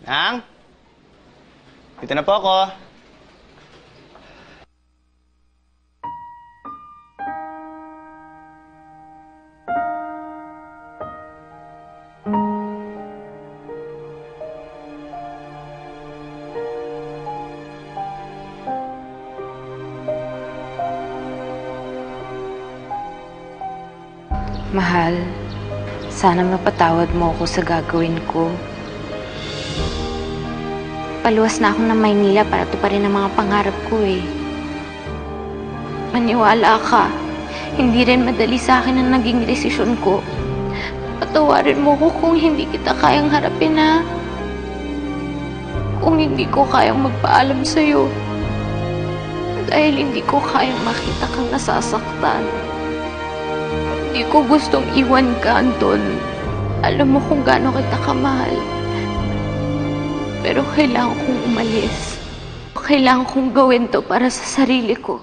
Nang? Dito na po ako. Mahal, sana mapatawad mo ako sa gagawin ko. Paluwas na ako ng Maynila para tuparin ang mga pangarap ko eh. Maniwala ka, hindi rin madali sa akin ang naging desisyon ko. Patawarin mo ko kung hindi kita kayang harapin ha. Kung hindi ko kayang magpaalam sa'yo. Dahil hindi ko kayang makita kang nasasaktan. Hindi ko gustong iwan ka, Anton. Alam mo kung gaano kita kamahal. Pero kailangan kong umalis. Kailangan kong gawin to para sa sarili ko.